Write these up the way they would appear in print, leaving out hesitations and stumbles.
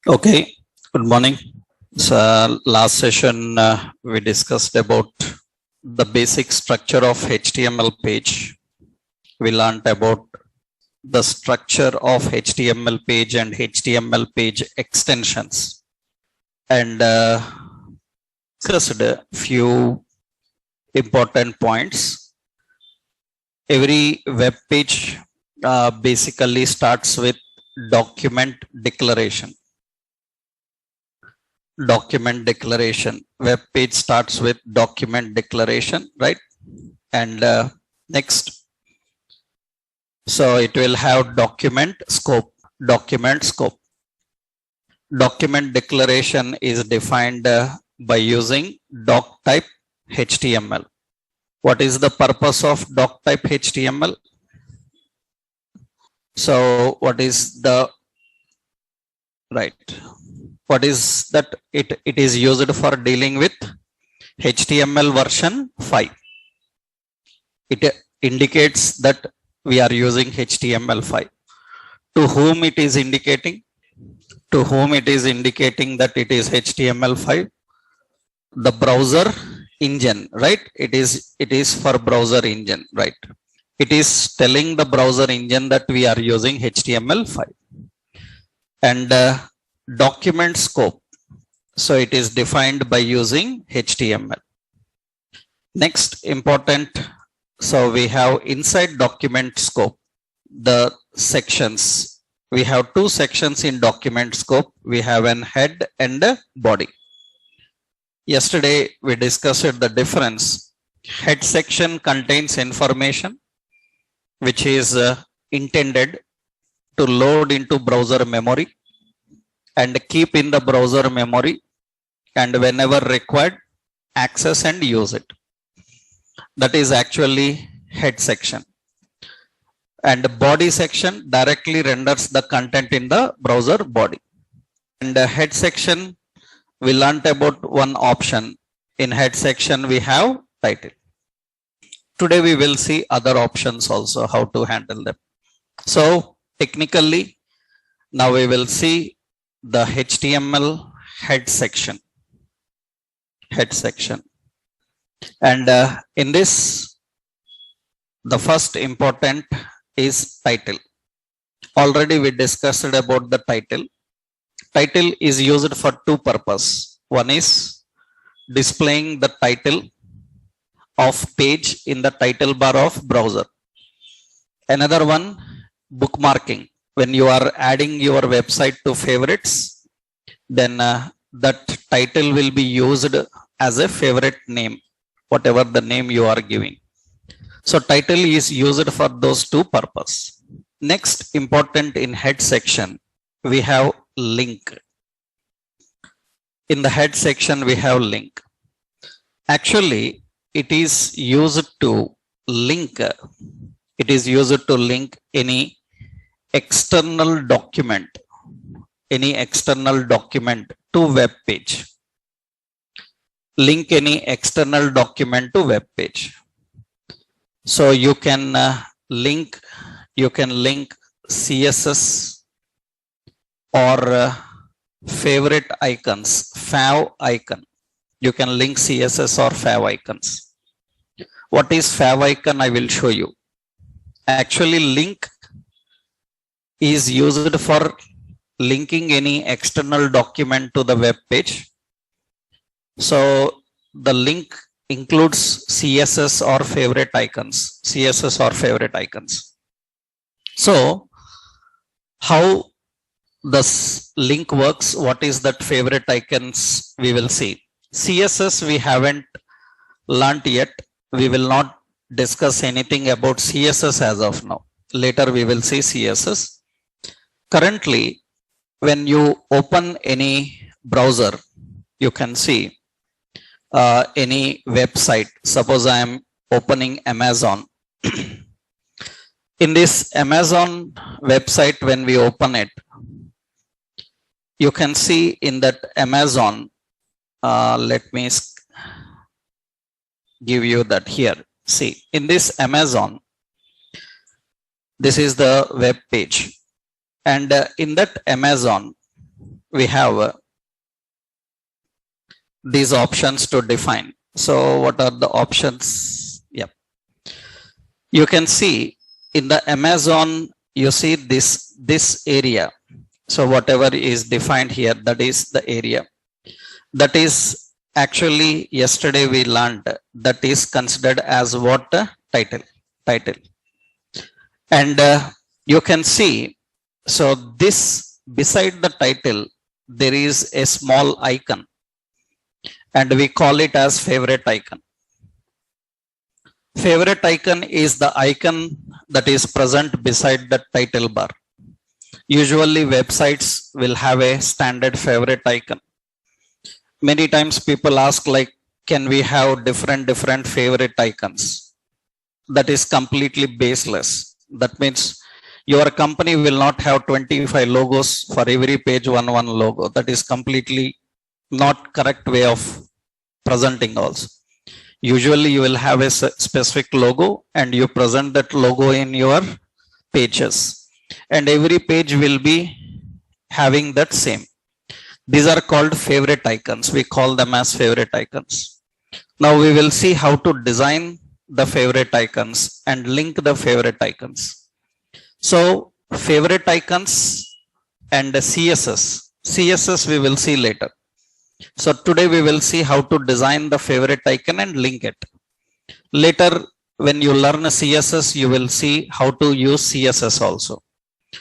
Okay, good morning. So last session we discussed about the basic structure of HTML page. We learned about the structure of HTML page and HTML page extensions, and discussed a few important points. Every web page basically starts with document declaration. Document declaration. Web page starts with document declaration, right? And next, so it will have document scope. Document scope. Document declaration is defined by using doc type HTML. What is the purpose of doc type HTML? So what is the right? What is that? It is used for dealing with HTML version 5. It indicates that we are using HTML5. To whom it is indicating? To whom it is indicating that it is HTML5? The browser engine, right? It is for browser engine, right? It is telling the browser engine that we are using HTML5. And document scope. So it is defined by using HTML. Next important, so we have inside document scope, the sections. We have two sections in document scope. We have an head and a body. Yesterday we discussed the difference. Head section contains information which is intended to load into browser memory and keep in the browser memory, and whenever required, access and use it. That is actually head section. And the body section directly renders the content in the browser body. And the head section, we learned about one option. In head section, we have title. Today we will see other options also, how to handle them. So technically, now we will see the HTML head section. Head section. And in this, the first important is title. Already we discussed about the title. Title is used for two purposes. One is displaying the title of page in the title bar of browser. Another one, bookmarking. When you are adding your website to favorites, then that title will be used as a favorite name, whatever the name you are giving. So title is used for those two purposes. Next important in head section, we have link. In the head section, we have link. Actually, it is used to link. It is used to link any external document to web page. Link any external document to web page. So you can link CSS or favorite icons, fav icon. You can link CSS or fav icons. What is fav icon? I will show you. Actually, link is used for linking any external document to the web page. So the link includes CSS or favorite icons. So how this link works, what is that favorite icons, we will see. CSS we haven't learnt yet. We will not discuss anything about CSS as of now. Later we will see CSS. Currently, when you open any browser, you can see any website. Suppose I am opening Amazon. In this Amazon website, when we open it, you can see in that Amazon, let me give you that here. See, in this Amazon, this is the web page. And in that Amazon, we have these options to define. So what are the options? Yep. You can see in the Amazon, you see this area. So whatever is defined here, that is the area. That is actually yesterday we learned that is considered as what title. And you can see, so this beside the title, there is a small icon and we call it as favorite icon. Favorite icon is the icon that is present beside the title bar. Usually websites will have a standard favorite icon. Many times people ask like, can we have different favorite icons? That is completely baseless. That means your company will not have 25 logos for every page, one logo. That is completely not correct way of presenting also. Usually you will have a specific logo and you present that logo in your pages. And every page will be having that same. These are called favorite icons. We call them as favorite icons. Now we will see how to design the favorite icons and link the favorite icons. So favorite icons and CSS. CSS we will see later. So today we will see how to design the favorite icon and link it. Later when you learn CSS, you will see how to use CSS also.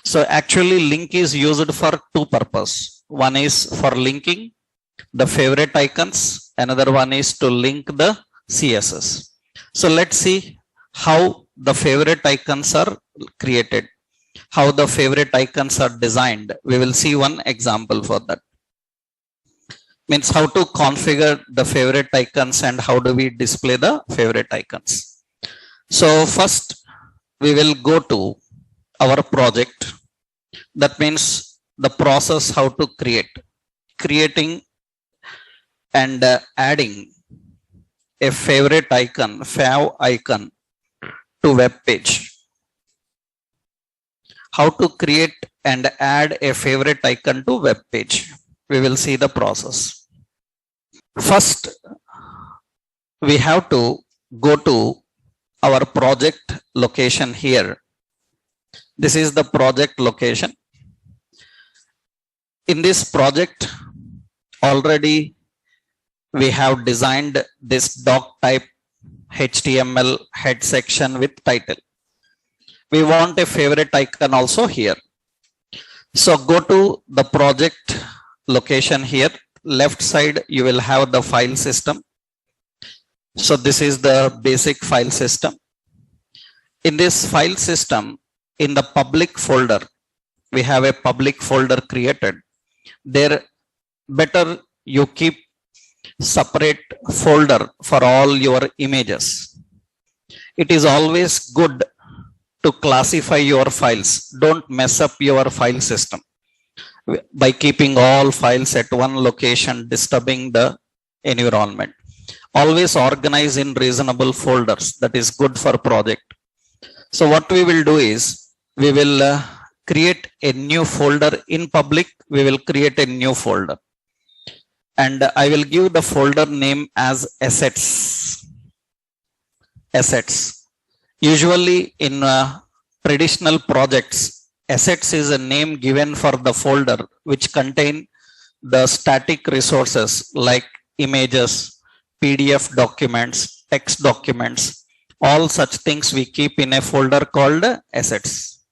So actually link is used for two purposes. One is for linking the favorite icons. Another one is to link the CSS. So let's see how the favorite icons are created, how the favorite icons are designed. We will see one example for that. Means how to configure the favorite icons and how do we display the favorite icons. So first we will go to our project. That means the process how to creating and adding a favorite icon, fav icon to web page. How to create and add a favorite icon to web page. We will see the process. First, we have to go to our project location here. This is the project location. In this project, already we have designed this doc type HTML head section with title. We want a favorite icon also here. So go to the project location here. Left side, you will have the file system. So this is the basic file system. In this file system, in the public folder, we have a public folder created. There, better you keep separate folder for all your images. It is always good to classify your files. Don't mess up your file system by keeping all files at one location, disturbing the environment. Always organize in reasonable folders. That is good for project. So what we will do is, we will create a new folder in public. We will create a new folder. And I will give the folder name as assets. Assets. Usually in traditional projects, assets is a name given for the folder which contain the static resources like images, PDF documents, text documents, all such things we keep in a folder called assets.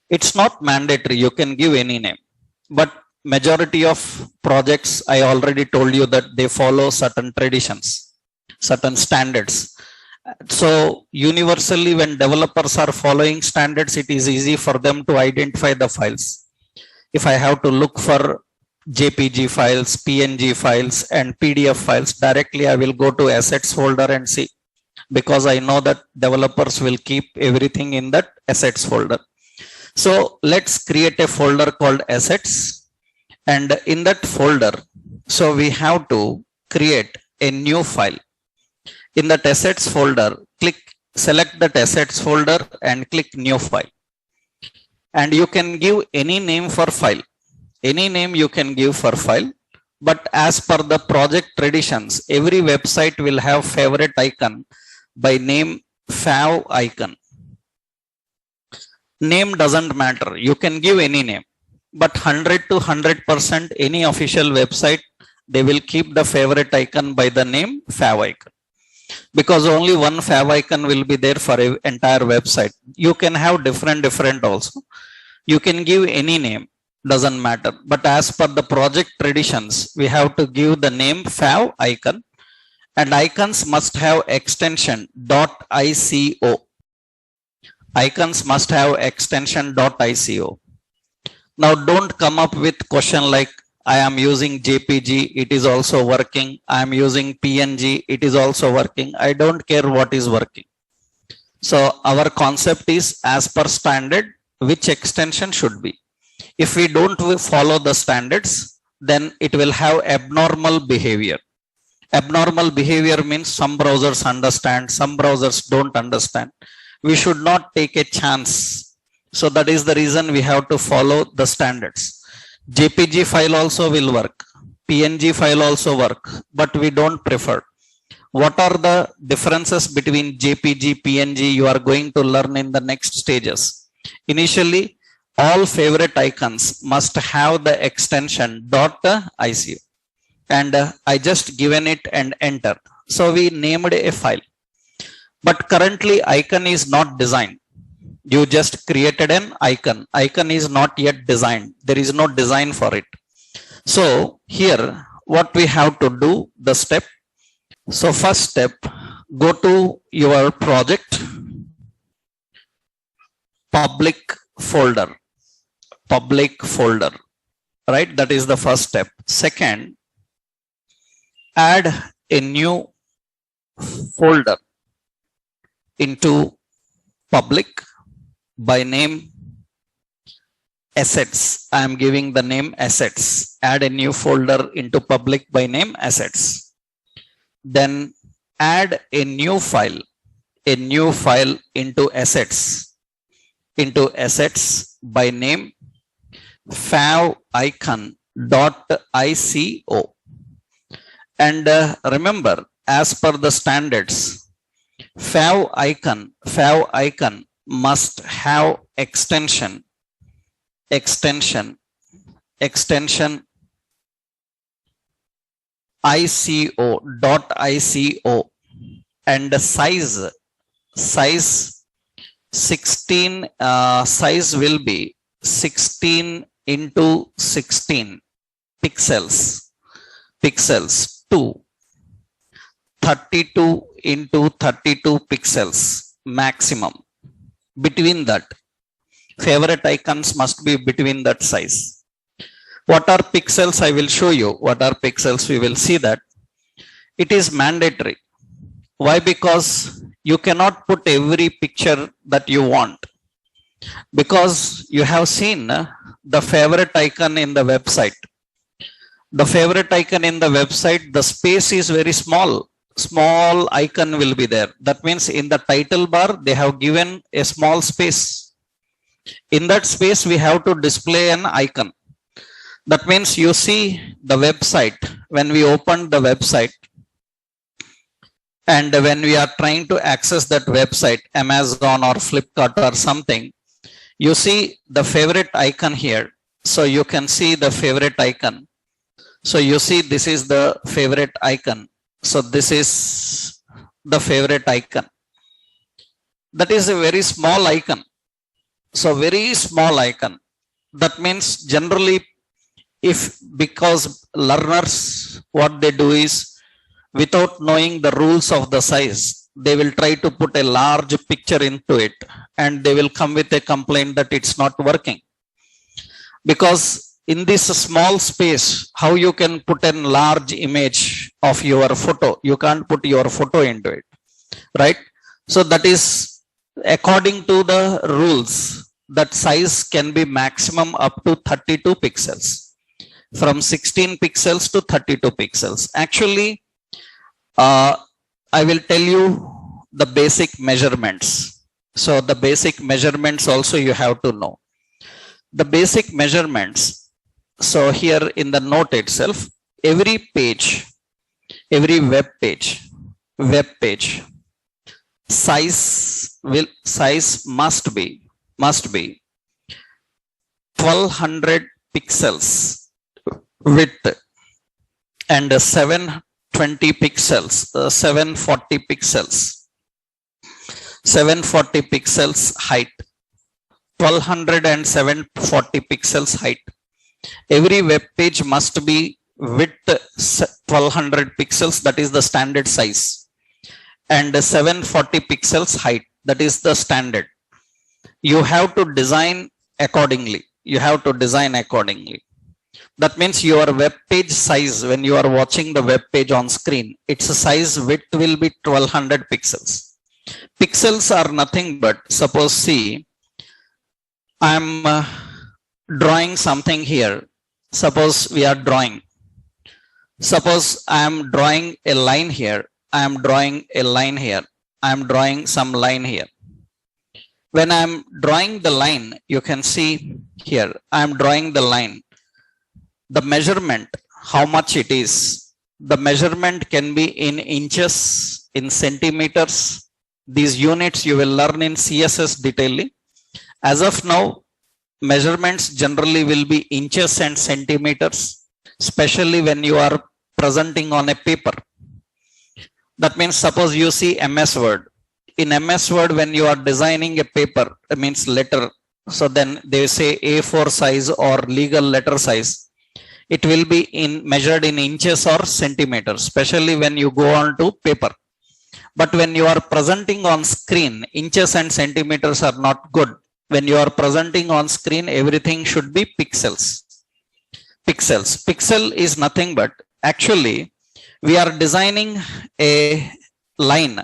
It's not mandatory, you can give any name, but majority of projects, I already told you that they follow certain traditions, certain standards. So universally, when developers are following standards, it is easy for them to identify the files. If I have to look for JPG files, PNG files and PDF files, directly I will go to assets folder and see, because I know that developers will keep everything in that assets folder. So let's create a folder called assets, and in that folder, so we have to create a new file. In that assets folder, select that assets folder and click new file. And you can give any name for file. Any name you can give for file. But as per the project traditions, every website will have favorite icon by name fav icon. Name doesn't matter. You can give any name, but 100 to 100% any official website, they will keep the favorite icon by the name fav icon, because only one fav icon will be there for an entire website. You can have different also. You can give any name, doesn't matter. But as per the project traditions, we have to give the name fav icon, and icons must have extension .ico. Icons must have extension .ico. Now don't come up with question like, I am using JPG, it is also working. I am using PNG, it is also working. I don't care what is working. So our concept is, as per standard, which extension should be. If we don't follow the standards, then it will have abnormal behavior. Abnormal behavior means some browsers understand, some browsers don't understand. We should not take a chance. So that is the reason we have to follow the standards. JPG file also will work, PNG file also work, but we don't prefer. What are the differences between JPG, PNG? You are going to learn in the next stages. Initially, all favorite icons must have the extension .ico, and I just given it and enter. So we named a file, but currently icon is not designed. You just created an icon. Icon is not yet designed. There is no design for it. So here, what we have to do, the step. So first step, go to your project, public folder, right? That is the first step. Second, add a new folder into public by name assets. I am giving the name assets. Add a new folder into public by name assets. Then add a new file into assets by name fav icon.ico. And remember, as per the standards, fav icon must have extension .ico, and the size 16, size will be 16 into 16 pixels to 32 into 32 pixels maximum. Between that, favorite icons must be between that size. What are pixels? I will show you what are pixels. We will see that. It is mandatory. Why? Because you cannot put every picture that you want. Because you have seen the favorite icon in the website. The favorite icon in the website, the space is very small. Small icon will be there. That means in the title bar, they have given a small space. In that space, we have to display an icon. That means you see the website, when we open the website, and when we are trying to access that website, Amazon or Flipkart or something, you see the favorite icon here. So you can see the favorite icon. So you see this is the favorite icon. So this is the favorite icon. That is a very small icon. So very small icon. That means generally, because learners, what they do is, without knowing the rules of the size, they will try to put a large picture into it, and they will come with a complaint that it's not working. Because in this small space, how you can put a large image of your photo? You can't put your photo into it, right? So that is according to the rules, that size can be maximum up to 32 pixels, from 16 pixels to 32 pixels. Actually, I will tell you the basic measurements. So the basic measurements also you have to know. The basic measurements. So here in the note itself, every page, every web page size must be 1200 pixels width and 720 pixels, 740 pixels, 740 pixels height, 1200 and 740 pixels height. Every web page must be width 1200 pixels, that is the standard size, and 740 pixels height, that is the standard. You have to design accordingly. That means your web page size, when you are watching the web page on screen, its size width will be 1200 pixels. Pixels are nothing but, suppose see, I am drawing something here. Suppose we are drawing. Suppose I am drawing a line here. I am drawing a line here. I am drawing some line here. When I am drawing the line, you can see here, I am drawing the line. The measurement, how much it is. The measurement can be in inches, in centimeters. These units you will learn in CSS detailedly. As of now, measurements generally will be inches and centimeters, especially when you are presenting on a paper. That means suppose you see MS Word. In MS Word, when you are designing a paper, it means letter. So then they say A4 size or legal letter size. It will be measured in inches or centimeters, especially when you go on to paper. But when you are presenting on screen, inches and centimeters are not good. When you are presenting on screen, everything should be pixels. Pixel is nothing but, actually, we are designing a line.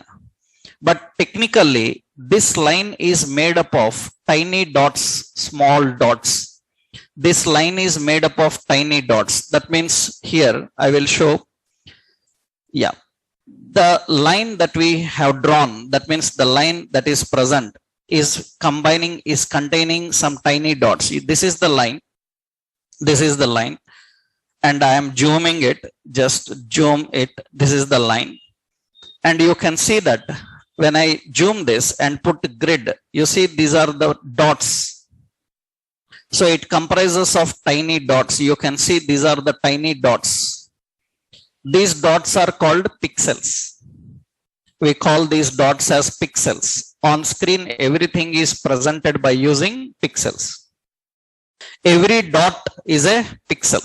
But technically, this line is made up of tiny dots, small dots. This line is made up of tiny dots. That means here I will show. Yeah. The line that we have drawn, that means the line that is present is containing some tiny dots. This is the line. This is the line. And I am zooming it. Just zoom it. This is the line. And you can see that when I zoom this and put grid, you see these are the dots. So it comprises of tiny dots. You can see these are the tiny dots. These dots are called pixels. We call these dots as pixels. On screen, everything is presented by using pixels. Every dot is a pixel.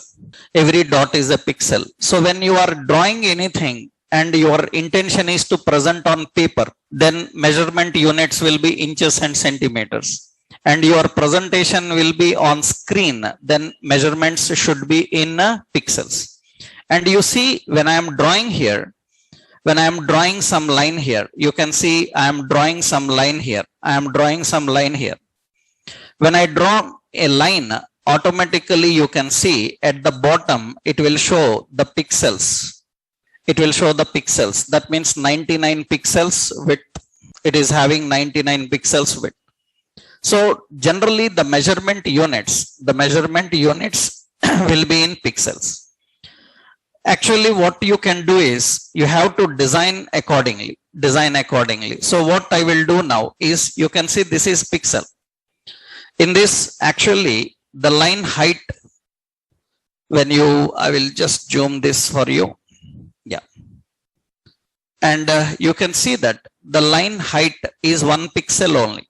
Every dot is a pixel. So when you are drawing anything and your intention is to present on paper, then measurement units will be inches and centimeters. And your presentation will be on screen, then measurements should be in pixels. And you see, when I am drawing here, when I am drawing some line here, you can see I am drawing some line here. I am drawing some line here. When I draw a line, automatically you can see at the bottom, it will show the pixels. It will show the pixels. That means 99 pixels width. It is having 99 pixels width. So generally the measurement units will be in pixels. Actually, what you can do is you have to design accordingly. So what I will do now is, you can see this is pixel. In this, actually, the line height, I will just zoom this for you. Yeah. And you can see that the line height is 1 pixel only.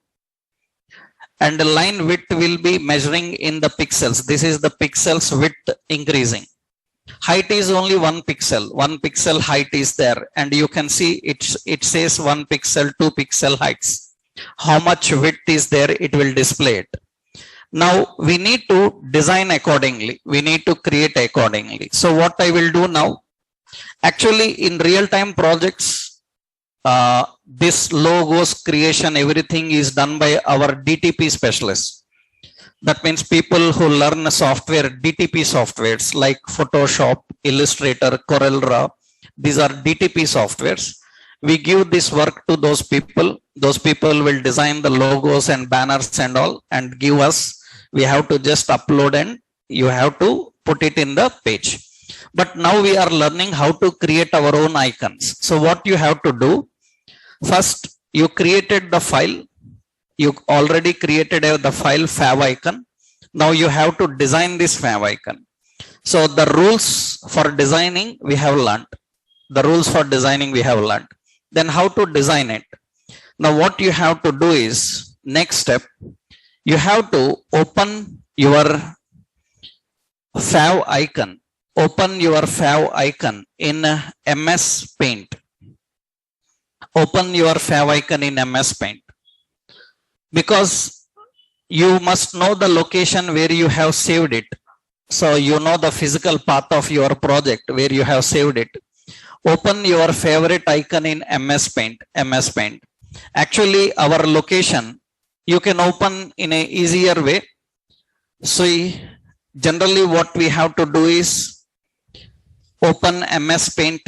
And the line width will be measuring in the pixels. This is the pixels width increasing. Height is only 1 pixel. 1 pixel height is there. And you can see it says 1 pixel, 2 pixel heights. How much width is there, it will display it. Now we need to design accordingly. We need to create accordingly. So what I will do now, actually in real-time projects, this logos creation, everything is done by our DTP specialists. That means people who learn software, DTP softwares like Photoshop, Illustrator, CorelDRAW. These are DTP softwares. We give this work to those people. Those people will design the logos and banners and all and give us. We have to just upload and you have to put it in the page. But now we are learning how to create our own icons. So what you have to do, first you created the file. You already created the file fav icon. Now you have to design this fav icon. So the rules for designing we have learned. Then how to design it. Now what you have to do is, next step, you have to open your fav icon. Open your fav icon in MS Paint. Open your fav icon in MS Paint. Because you must know the location where you have saved it. So you know the physical path of your project where you have saved it. Open your favorite icon in MS Paint. Actually, our location you can open in a easier way. So generally what we have to do is open MS Paint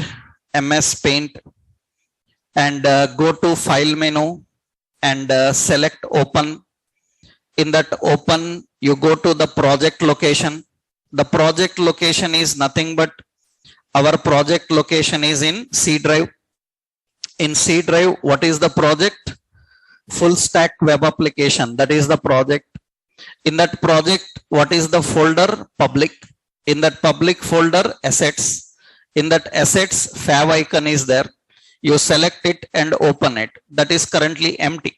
and go to file menu and select open. In that open, you go to the project location. The project location is nothing but our project location is in C drive. In C drive, what is the project? Full stack web application. That is the project. In that project, what is the folder? Public. In that public folder, assets. In that assets, fav icon is there. You select it and open it. That is currently empty.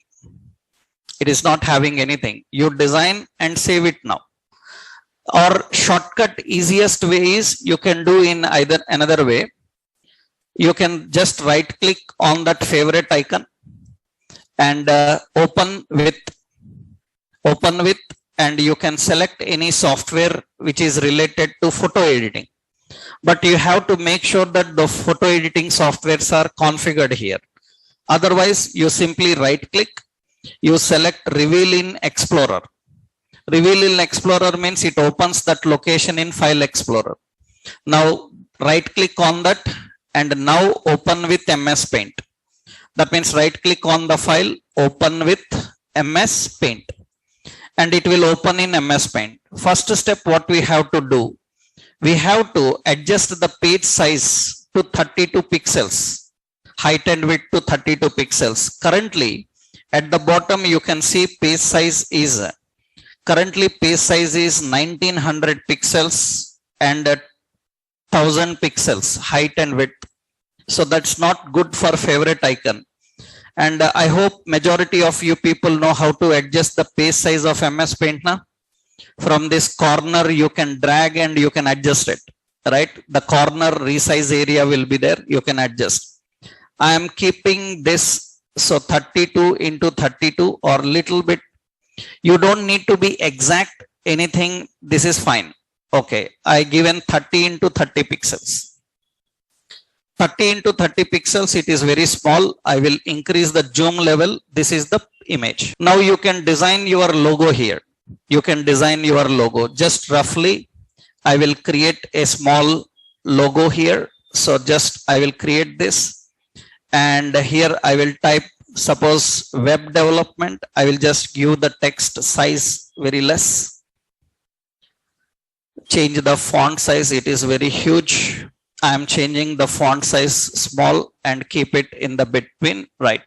It is not having anything. You design and save it now. Or shortcut easiest way is you can do in either another way. You can just right click on that favorite icon and open with, and you can select any software which is related to photo editing. But you have to make sure that the photo editing softwares are configured here. Otherwise, you simply right click. You select Reveal in Explorer. Reveal in Explorer means it opens that location in File Explorer. Now right click on that and now open with MS Paint. That means right click on the file, open with MS Paint, and it will open in MS Paint. First step, what we have to do, we have to adjust the page size to 32 pixels, height and width to 32 pixels. Currently, at the bottom, you can see page size is 1900 pixels and 1000 pixels height and width. So that's not good for favorite icon. And I hope majority of you people know how to adjust the page size of MS Paint now. From this corner, you can drag and you can adjust it, right? The corner resize area will be there. You can adjust. I am keeping this. So 32 into 32 or little bit. You don't need to be exact anything. This is fine. Okay. I given 30 into 30 pixels. 30 into 30 pixels. It is very small. I will increase the zoom level. This is the image. Now you can design your logo here. You can design your logo. Just roughly, I will create a small logo here. So just I will create this. And here I will type, suppose web development. I will just give the text size very less. Change the font size. It is very huge. I am changing the font size small and keep it in the between, right?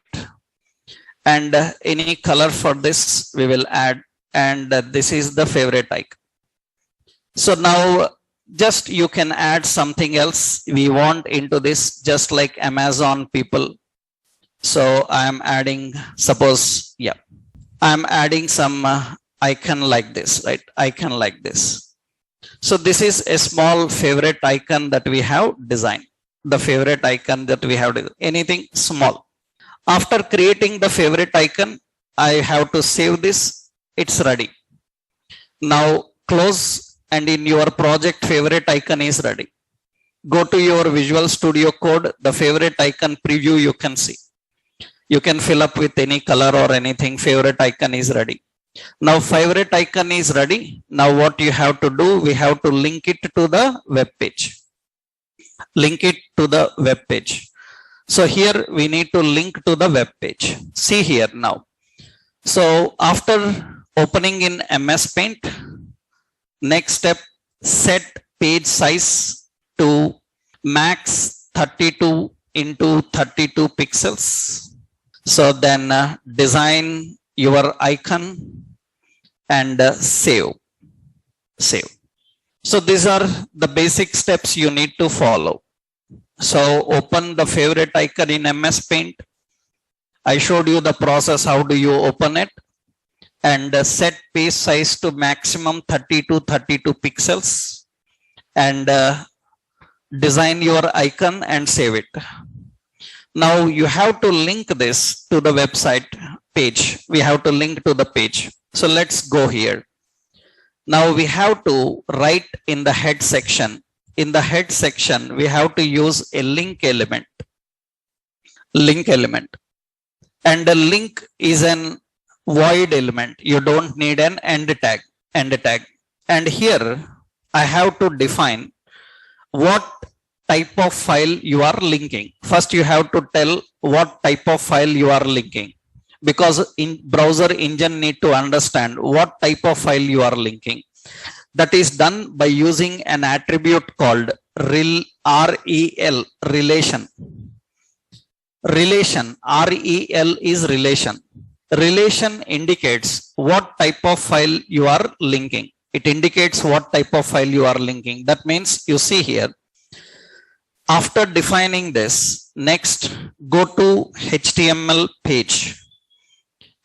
And any color for this we will add. And this is the favorite icon. So now just you can add something else we want into this, just like Amazon people. So I am adding, suppose, yeah, I am adding some icon like this, right? Icon like this. So this is a small favorite icon that we have designed. The favorite icon that we have designed. Anything small. After creating the favorite icon, I have to save this. It's ready. Now close. And in your project, favorite icon is ready. Go to your Visual Studio Code, the favorite icon preview you can see. You can fill up with any color or anything. Favorite icon is ready. Now favorite icon is ready. Now what you have to do, we have to link it to the web page. Link it to the web page. So here we need to link to the web page. See here now. So after opening in MS Paint, next step, set page size to max 32 into 32 pixels. So then design your icon and save. So these are the basic steps you need to follow. So open the favorite icon in MS Paint. I showed you the process. How do you open it? And set page size to maximum 32 pixels and design your icon and save it. Now you have to link this to the website page. We have to link to the page. So let's go here. Now we have to write in the head section. In the head section, we have to use a link element. And the link is an void element. You don't need an end tag. And here I have to define what type of file you are linking. First, you have to tell what type of file you are linking, because in browser engine need to understand what type of file you are linking. That is done by using an attribute called rel, relation. Rel is relation. Relation indicates what type of file you are linking. It indicates what type of file you are linking. That means you see here, after defining this, next go to HTML page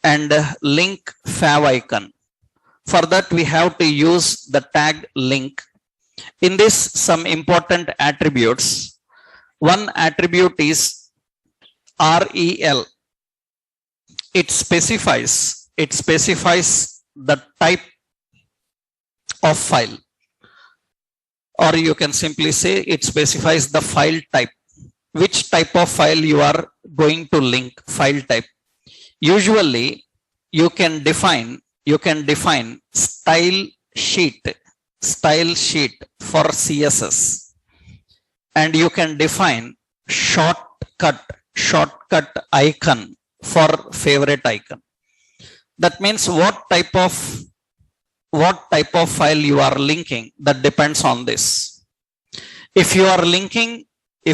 and link fav icon. For that, we have to use the tag link. In this, some important attributes. One attribute is rel. It specifies the type of file, or you can simply say it specifies the file type. Which type of file you are going to link, file type. Usually, you can define style sheet for CSS, and you can define shortcut icon for favorite icon. That means what type of file you are linking, that depends on this. If you are linking a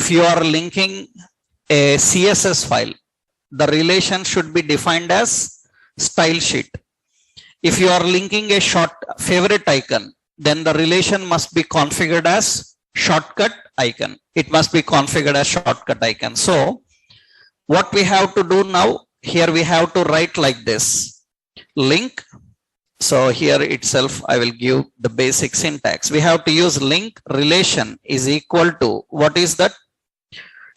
CSS file, the relation should be defined as style sheet. If you are linking a favorite icon, then the relation must be configured as shortcut icon. It must be configured as shortcut icon. So what we have to do now, here we have to write like this, link. So here itself, I will give the basic syntax. We have to use link relation is equal to, what is that?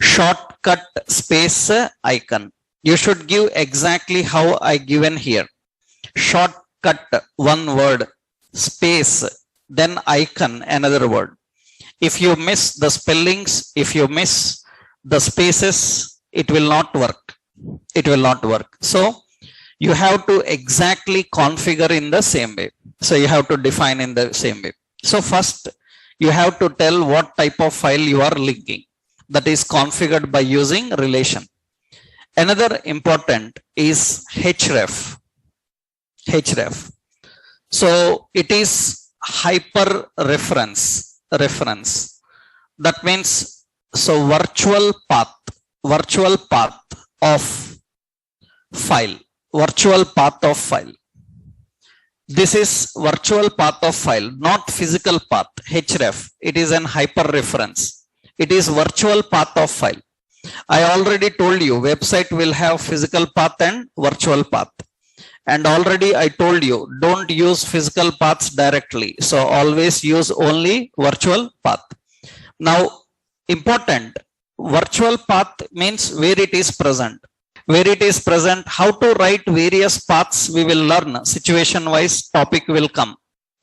Shortcut space icon. You should give exactly how I given here. Shortcut, one word, space, then icon, another word. If you miss the spellings, if you miss the spaces, it will not work. So you have to exactly configure in the same way. So you have to define in the same way. So first, you have to tell what type of file you are linking. That is configured by using relation. Another important is href. So it is hyper reference. That means, so virtual path of file. This is virtual path of file, not physical path. Href, it is an hyper reference. It is virtual path of file. I already told you website will have physical path and virtual path. And already I told you, don't use physical paths directly. So always use only virtual path. Now, important, virtual path means where it is present. How to write various paths we will learn. Situation wise topic will come.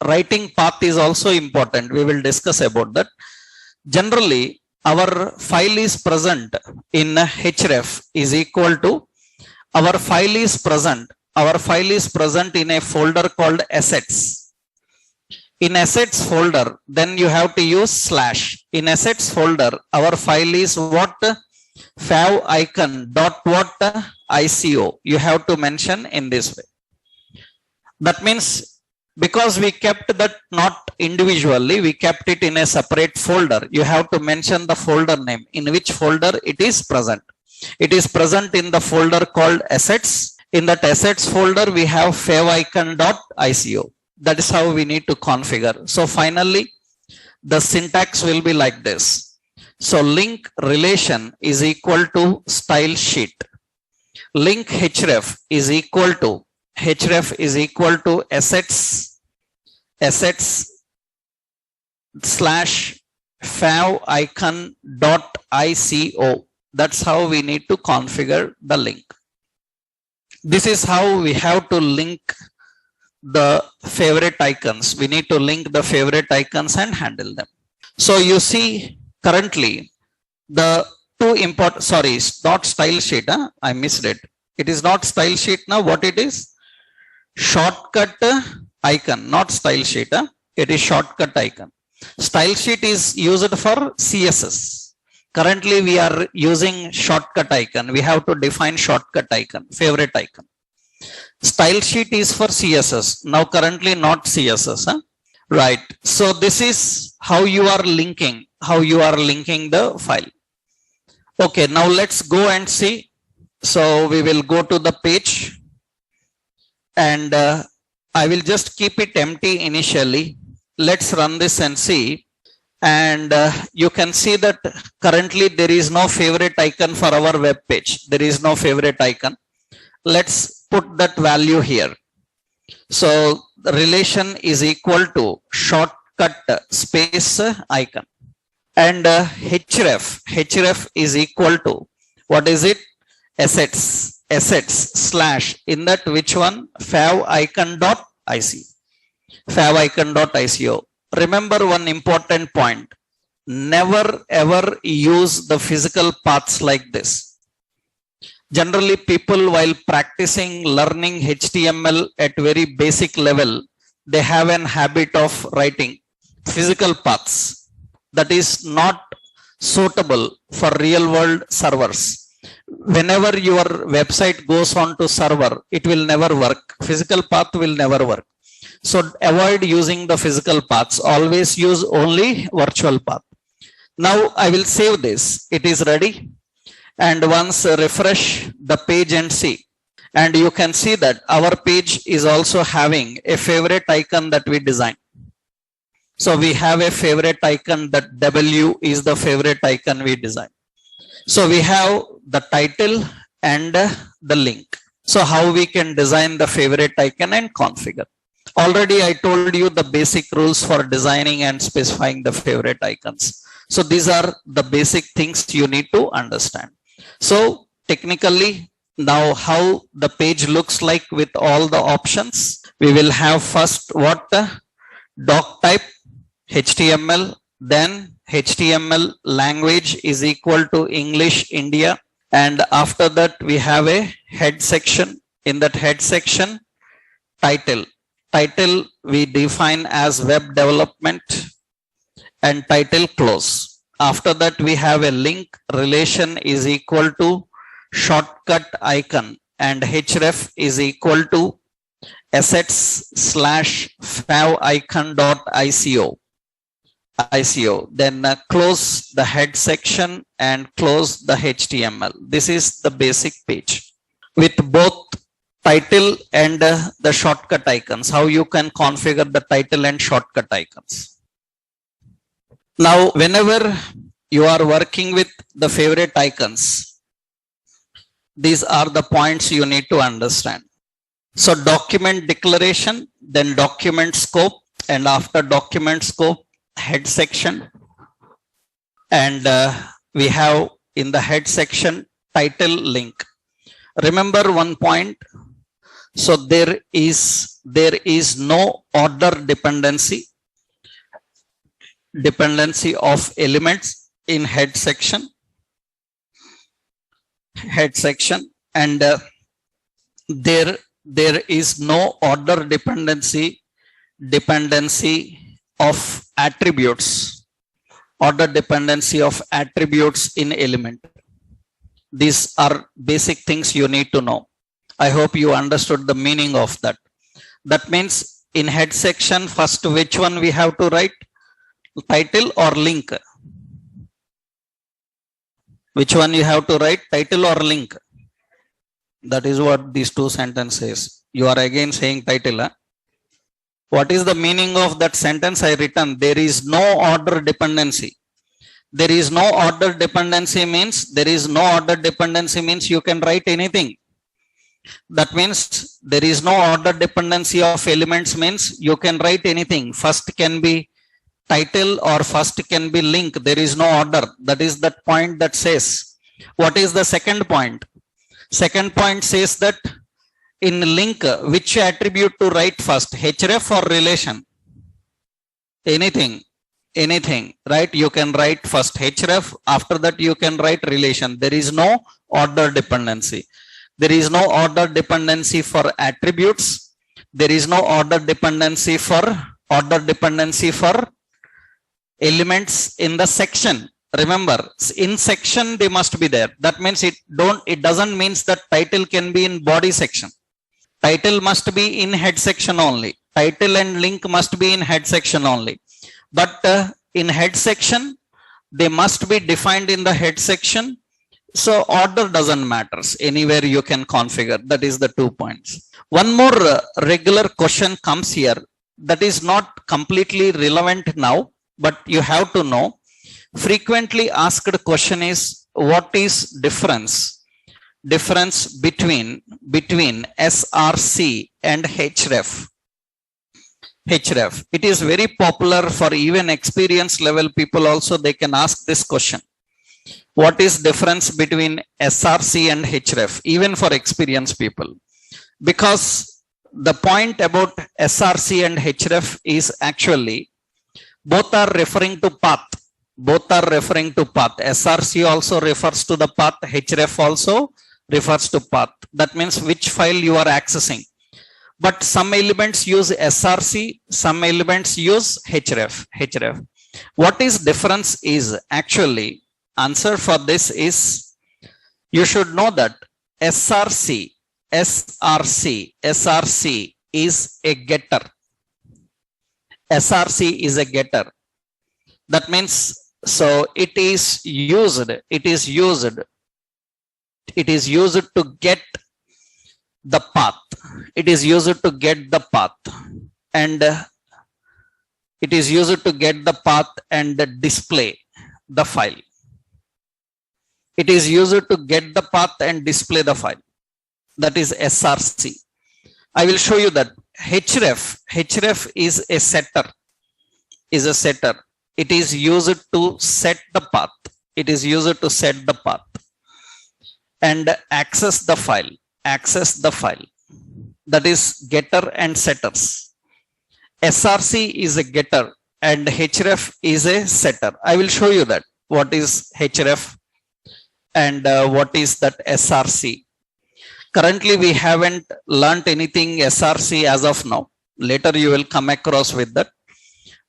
Writing path is also important. We will discuss about that. Generally, our file is present in href is equal to, our file is present in a folder called assets. In assets folder, then you have to use slash. In assets folder, our file is what? Fav icon dot what? ICO. You have to mention in this way. That means Because we kept that not individually, we kept it in a separate folder. You have to mention the folder name, in which folder it is present. It is present in the folder called assets. In that assets folder, we have favicon.ico. That is how we need to configure. So finally, the syntax will be like this. So link relation is equal to style sheet. Link href is equal to assets slash favicon.ico. That's how we need to configure the link. This is how we have to link the favorite icons. We need to link the favorite icons and handle them. So you see currently the two important, sorry, it's not style sheet. I missed it. It is not style sheet now. What it is? Shortcut icon, not style sheet. It is shortcut icon. Style sheet is used for CSS. Currently we are using shortcut icon. We have to define shortcut icon, favorite icon. Style sheet is for CSS. Now currently not CSS. Right. So this is how you are linking the file. Okay, now let's go and see. So we will go to the page, and I will just keep it empty initially. Let's run this and see. And you can see that currently there is no favorite icon for our web page. There is no favorite icon. Let's put that value here. So the relation is equal to shortcut space icon. And href is equal to, what is it? Assets slash, in that which one? favicon.ico. Remember one important point. Never ever use the physical paths like this. Generally, people while practicing learning HTML at very basic level, they have an habit of writing physical paths. That is not suitable for real world servers. Whenever your website goes on to server, it will never work. Physical path will never work. So avoid using the physical paths. Always use only virtual path. Now I will save this. It is ready. And once refresh the page and see. And you can see that our page is also having a favorite icon that we designed. So we have a favorite icon, that W is the favorite icon we designed. So we have the title and the link. So how we can design the favorite icon and configure. Already I told you the basic rules for designing and specifying the favorite icons. So these are the basic things you need to understand. So technically, now how the page looks like with all the options. We will have first what? Doc type, HTML, then HTML language is equal to English India. And after that, we have a head section. In that head section, title. Title we define as web development, and title close. After that, we have a link. Relation is equal to shortcut icon, and href is equal to assets slash favicon.ico. Then close the head section and close the HTML. This is the basic page with both title and the shortcut icons. How you can configure the title and shortcut icons. Now, whenever you are working with the favorite icons, these are the points you need to understand. So document declaration, then document scope, and after document scope, head section. And we have in the head section title link. Remember one point. So there is no order dependency of elements in head section, and there is no order dependency of attributes, in element. These are basic things you need to know. I hope you understood the meaning of that. That means In head section, first which one we have to write? Title or link? Which one you have to write? Title or link? That is what these two sentences. You are again saying title. Huh? What is the meaning of that sentence I written? There is no order dependency. There is no order dependency means you can write anything. That means there is no order dependency of elements means you can write anything. First can be title or first can be link. There is no order. That is that point that says. What is the second point? Second point says that in link, which attribute to write first? Href or relation? Anything, right? You can write first href. After that you can write relation. There is no order dependency. There is no order dependency for attributes. There is no order dependency for elements in the section. Remember, in section they must be there. That means it doesn't mean that title can be in body section. Title must be in head section only. Title and link must be in head section only. But in head section, they must be defined in the head section. So order doesn't matter. Anywhere you can configure. That is the 2 points. One more regular question comes here that is not completely relevant now, but you have to know. Frequently asked question is, what is difference between SRC and href? It is very popular for even experienced level people also. They can ask this question. What is difference between SRC and href? Even for experienced people. Because the point about SRC and href is actually both are referring to path. SRC also refers to the path. Href also refers to path. That means which file you are accessing. But some elements use SRC, some elements use href. What is difference is actually, answer for this is, you should know that SRC is a getter. SRC is a getter. That means, so it is used to get the path. It is used to get the path and display the file. It is used to get the path and display the file. That is SRC. I will show you that. Href is a setter. It is used to set the path. And access the file. That is getter and setters. SRC is a getter and href is a setter. I will show you that. What is href and what is that SRC? Currently we haven't learnt anything SRC as of now. Later you will come across with that.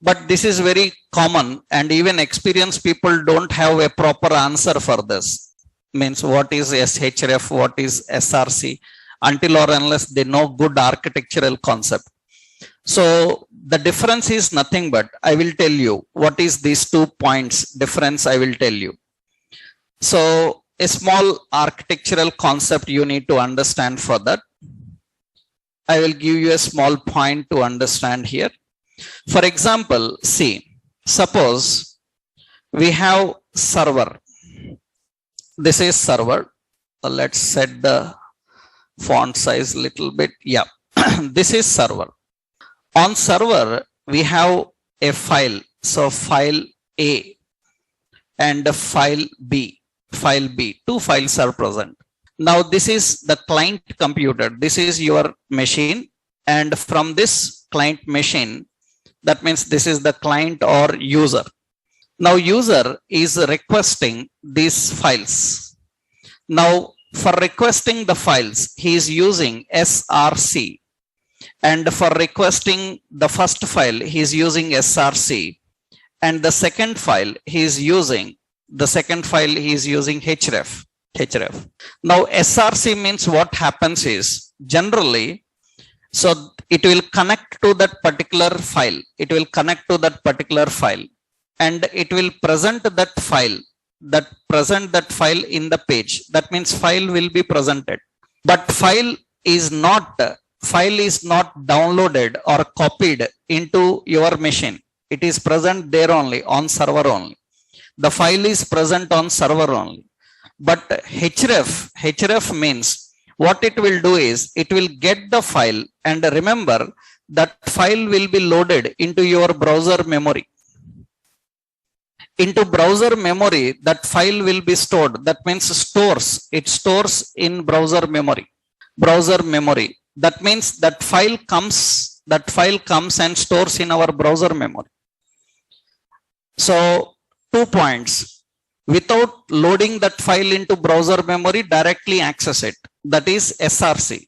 But this is very common and even experienced people don't have a proper answer for this. Means what is href, what is SRC, until or unless they know good architectural concept. So the difference is nothing but, I will tell you what is these 2 points difference. I will tell you. So a small architectural concept you need to understand. For that I will give you a small point to understand here. For example, see, suppose we have server. This is server. Let's set the font size little bit. Yeah, this is server. On server, we have a file. So file A and file B. Two files are present. Now this is the client computer. This is your machine. And from this client machine, that means this is the client or user. Now user is requesting these files. Now for requesting the files, he is using SRC. And for requesting the first file, he is using SRC. And the second file, he is using href. Now SRC means what happens is, generally So it will connect to that particular file. It will connect to that particular file and it will present that file, in the page. That means file will be presented, but file is not downloaded or copied into your machine. It is present there only, on server only. The file is present on server only. But href means what it will do is it will get the file, and remember that file will be loaded into your browser memory. Into browser memory, that file will be stored. That means it stores in browser memory. That means that file comes and stores in our browser memory. So 2 points. Without loading that file into browser memory, directly access it. That is SRC.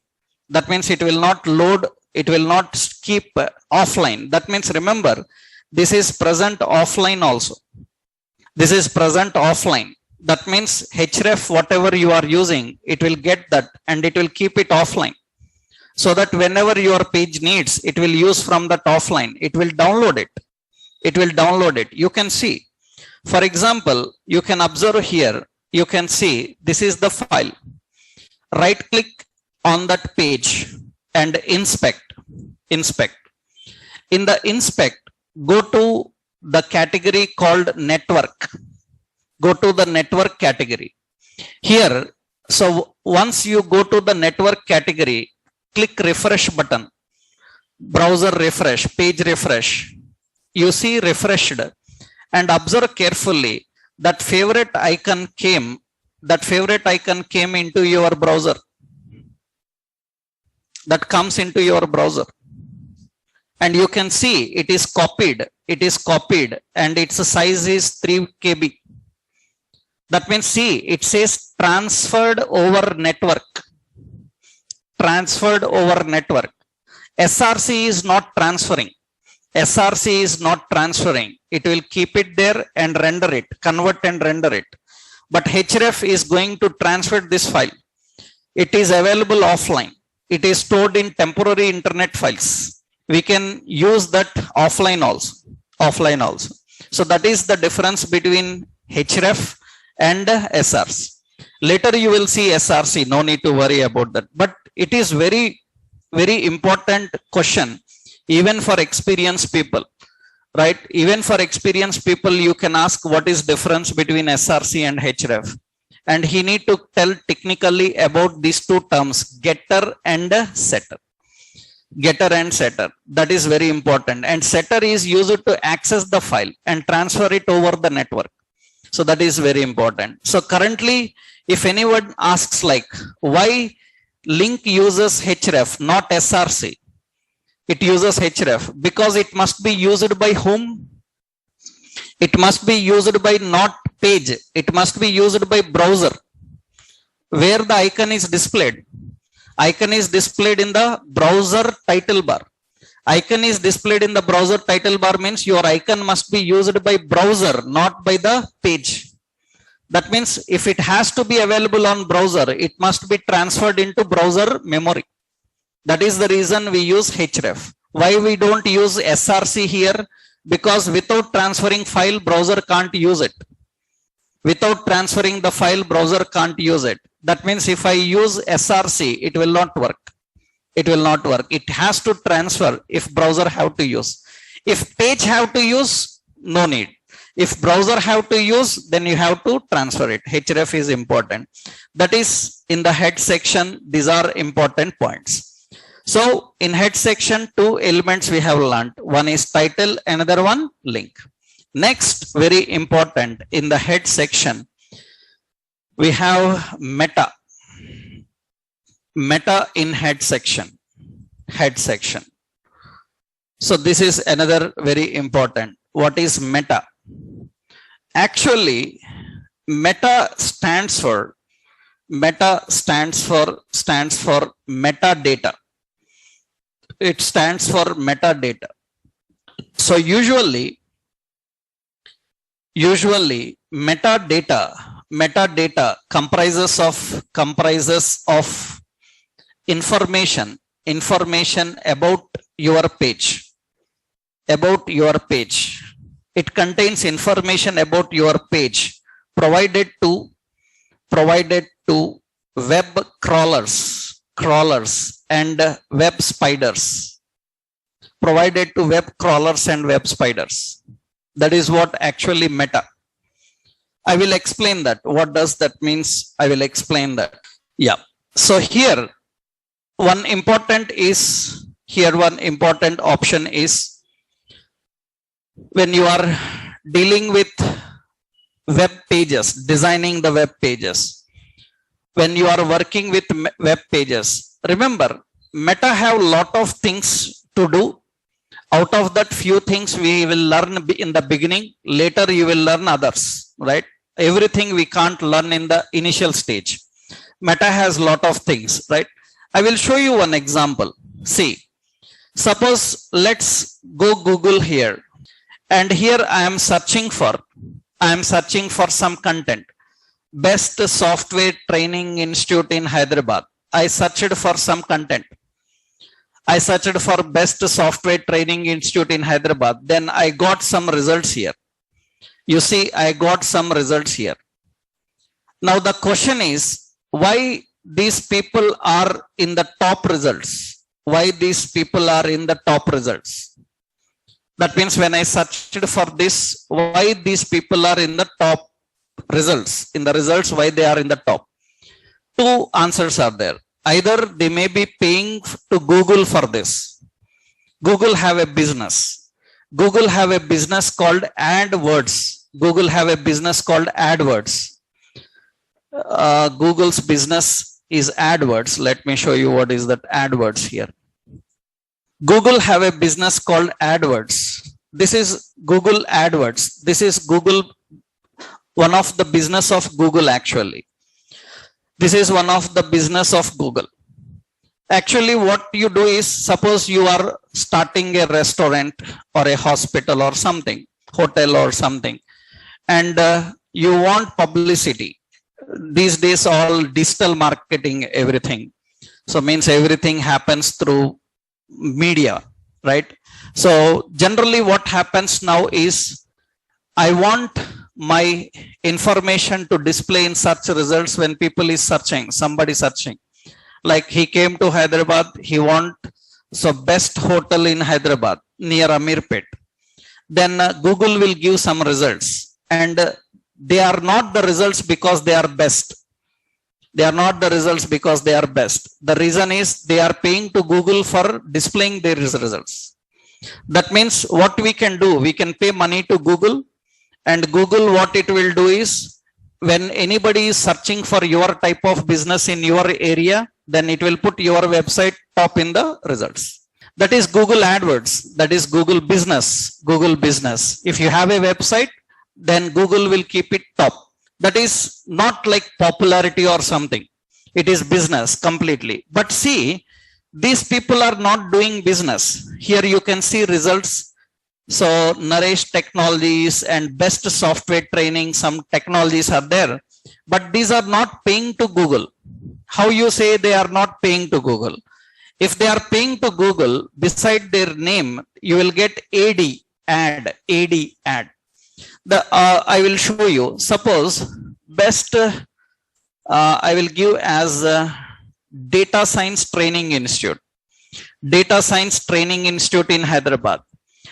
That means it will not load, it will not keep offline. That means remember, this is present offline also. This is present offline. That means href, whatever you are using, it will get that and it will keep it offline. So that whenever your page needs, it will use from that offline. It will download it. It will download it. You can see. For example, you can observe here, you can see this is the file. Right click on that page and inspect. In the inspect, go to the category called network. Go to the network category. Here, so once you go to the network category, click refresh button. Browser refresh, page refresh. You see refreshed. And observe carefully that favorite icon came into your browser. That comes into your browser. And you can see it is copied. And its size is 3 KB. That means see, it says transferred over network. SRC is not transferring. It will keep it there and render it, convert and render it. But href is going to transfer this file. It is available offline. It is stored in temporary internet files. We can use that offline also. So that is the difference between href and SRC. Later you will see SRC. No need to worry about that. But it is very, very important question. Even for experienced people, right? Even for experienced people, you can ask what is difference between SRC and href. And he need to tell technically about these two terms, getter and setter. That is very important. And setter is used to access the file and transfer it over the network. So that is very important. So currently, if anyone asks like, why link uses href, not SRC? It uses href because it must be used by whom? It must be used by not page. It must be used by browser. Where the icon is displayed. Icon is displayed in the browser title bar. Icon is displayed in the browser title bar means your icon must be used by browser, not by the page. That means if it has to be available on browser, it must be transferred into browser memory. That is the reason we use href. Why we don't use SRC here? Because without transferring file, browser can't use it. Without transferring the file, browser can't use it. That means if I use SRC, it will not work. It has to transfer if browser have to use. If page have to use, no need. If browser have to use, then you have to transfer it. Href is important. That is in the head section. These are important points. So in head section, 2 elements we have learned. One is title, another one link. Next, very important, in the head section, we have meta. Meta in head section. So this is another very important. What is meta? Actually, meta stands for metadata. It stands for metadata. So usually metadata comprises of information information about your page. About your page. It contains information about your page provided to web crawlers and web spiders. Provided to web crawlers and web spiders. That is what actually Meta. I will explain that. What does that means? I will explain that. Yeah. So here one important option is when you are dealing with web pages, designing the web pages, when you are working with web pages, remember Meta have lot of things to do. Out of that few things we will learn in the beginning, later you will learn others, right? Everything we can't learn in the initial stage. Meta has lot of things, right? I will show you one example. See, suppose let's go Google here, and here I am searching for some content. Best software training institute in Hyderabad. I searched for some content. I searched for best software training institute in Hyderabad. Then I got some results here. You see, I got some results here. Now the question is, why these people are in the top results? Why these people are in the top results? That means when I searched for this, why these people are in the top results? In the results, why they are in the top? Two answers are there. Either they may be paying to Google for this. Google have a business. Google have a business called AdWords. Google have a business called AdWords. Google's business is AdWords. Let me show you what is that AdWords here. Google have a business called AdWords. This is Google AdWords. This is Google, one of the business of Google actually. This is one of the business of Google. Actually, what you do is, suppose you are starting a restaurant or a hospital or something, hotel or something, and you want publicity. These days, all digital marketing, everything. So means everything happens through media, right? So generally what happens now is, I want my information to display in search results when people is searching, somebody searching. Like he came to Hyderabad, he want so best hotel in Hyderabad near Amirpet. Then Google will give some results, and they are not the results because they are best. They are not the results because they are best. The reason is they are paying to Google for displaying their results. That means what we can do, we can pay money to Google, and Google, what it will do is, when anybody is searching for your type of business in your area, then it will put your website top in the results. That is Google AdWords. That is Google business. Google business. If you have a website, then Google will keep it top. That is not like popularity or something. It is business completely. But see, these people are not doing business. Here you can see results. So Naresh Technologies and best software training, some technologies are there, but these are not paying to Google. How you say they are not paying to Google? If they are paying to Google, beside their name, you will get ad. I will show you. Suppose best, I will give as Data Science Training Institute. Data Science Training Institute in Hyderabad.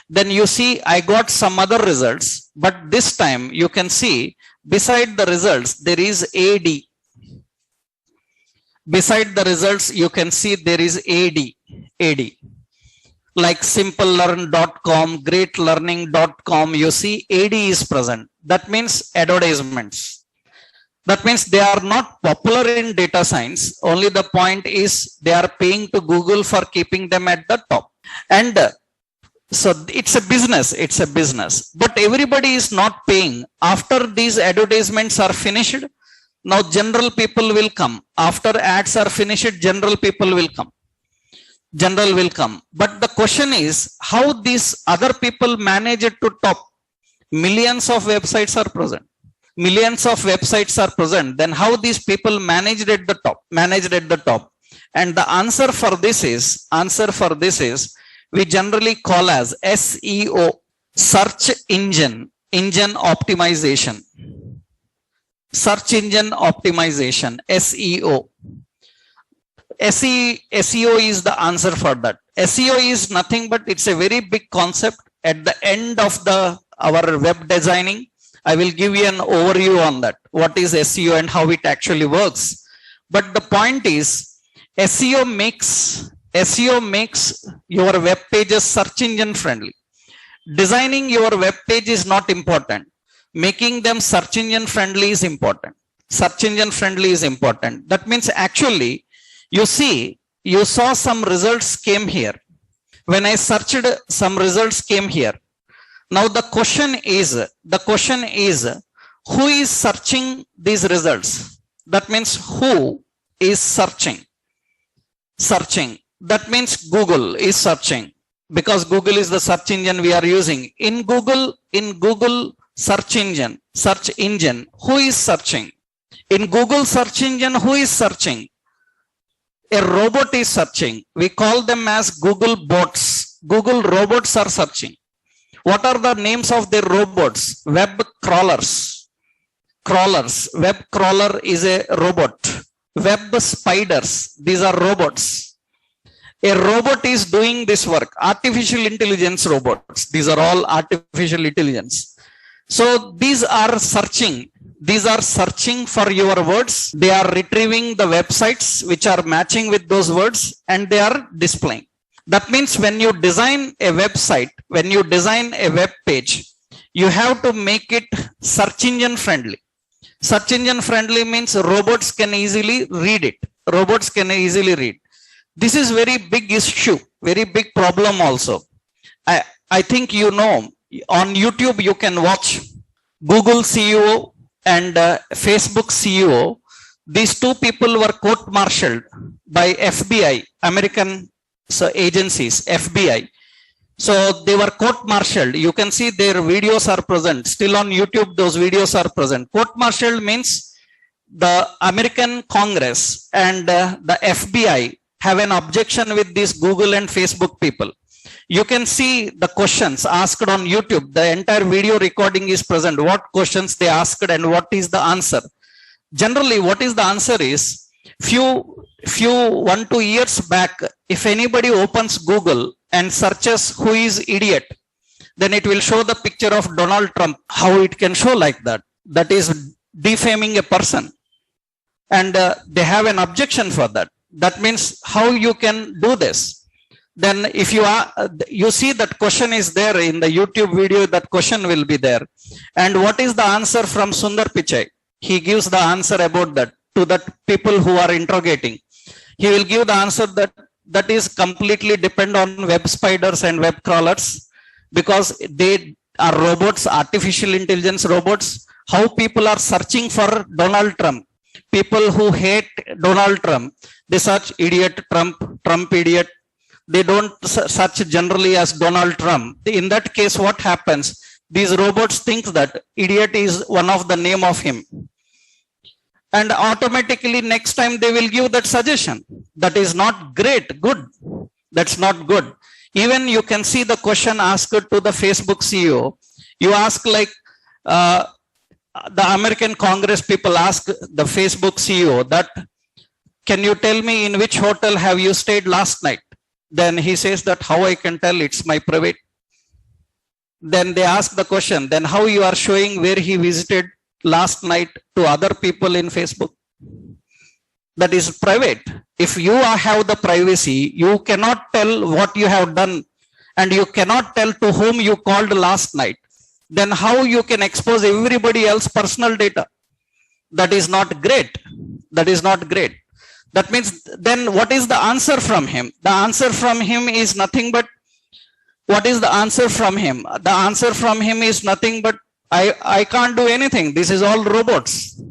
Then you see I got some other results, but this time you can see beside the results there is AD. Beside the results you can see there is AD. Like simplelearn.com, greatlearning.com, you see AD is present. That means advertisements. That means they are not popular in data science. Only the point is they are paying to Google for keeping them at the top. And so it's a business, but everybody is not paying. After these advertisements are finished, now general people will come. After ads are finished, general people will come. But the question is, how these other people manage it to top? Millions of websites are present. Then how these people managed at the top? And the answer for this is we generally call as SEO, search engine optimization. Search engine optimization, SEO. SEO is the answer for that. SEO is nothing but it's a very big concept. At the end of our web designing, I will give you an overview on that. What is SEO and how it actually works. But the point is, SEO makes your web pages search engine friendly. Designing your web page is not important. Making them search engine friendly is important. Search engine friendly is important. That means actually, you saw some results came here. When I searched, some results came here. Now the question is, who is searching these results? That means who is searching? That means Google is searching, because Google is the search engine we are using. In Google search engine, who is searching? In Google search engine, who is searching? A robot is searching. We call them as Google bots. Google robots are searching. What are the names of the robots? Web crawlers. Web crawler is a robot. Web spiders, these are robots. A robot is doing this work. Artificial intelligence robots. These are all artificial intelligence. So these are searching. These are searching for your words. They are retrieving the websites which are matching with those words, and they are displaying. That means when you design a website, when you design a web page, you have to make it search engine friendly. Search engine friendly means robots can easily read it. Robots can easily read. This is very big issue, very big problem also. I think you know, on YouTube you can watch Google CEO and Facebook CEO. These two people were court-martialed by FBI, American agencies, FBI. So they were court-martialed. You can see their videos are present. Still on YouTube, those videos are present. Court-martialed means the American Congress and the FBI have an objection with these Google and Facebook people. You can see the questions asked on YouTube. The entire video recording is present. What questions they asked and what is the answer. Generally, what is the answer is, few 1-2 years back, if anybody opens Google and searches who is idiot, then it will show the picture of Donald Trump. How it can show like that? That is defaming a person. And they have an objection for that. That means how you can do this. Then if you see that question is there in the YouTube video, that question will be there. And what is the answer from Sundar Pichai? He gives the answer about that to that people who are interrogating. He will give the answer that is completely depend on web spiders and web crawlers, because they are robots, artificial intelligence robots. How people are searching for Donald Trump. People who hate Donald Trump, they search idiot Trump, Trump idiot. They don't search generally as Donald Trump. In that case, what happens? These robots think that idiot is one of the name of him. And automatically next time they will give that suggestion. That is not good. That's not good. Even you can see the question asked to the Facebook CEO. You ask like, the American Congress people ask the Facebook CEO that, can you tell me in which hotel have you stayed last night? Then he says that how I can tell, it's my private. Then they ask the question, then how you are showing where he visited last night to other people in Facebook? That is private. If you have the privacy, you cannot tell what you have done and you cannot tell to whom you called last night. Then how you can expose everybody else's personal data? That is not great. That is not great. That means then what is the answer from him? The answer from him is nothing but, what is the answer from him? The answer from him is nothing but, I can't do anything. This is all robots,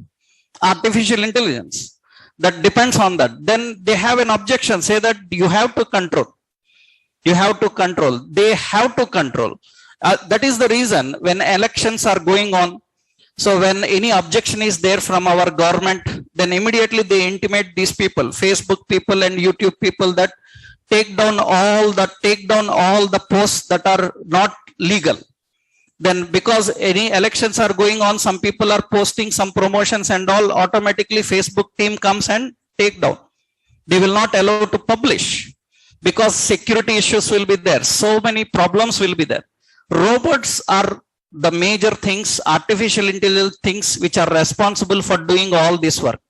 artificial intelligence. That depends on that. Then they have an objection, say that you have to control. You have to control. They have to control. That is the reason when elections are going on. So when any objection is there from our government, then immediately they intimate these people, Facebook people and YouTube people, that take down all the posts that are not legal. Then because any elections are going on, some people are posting some promotions and all, automatically Facebook team comes and take down. They will not allow to publish because security issues will be there. So many problems will be there. Robots are the major things, artificial intelligence things, which are responsible for doing all this work.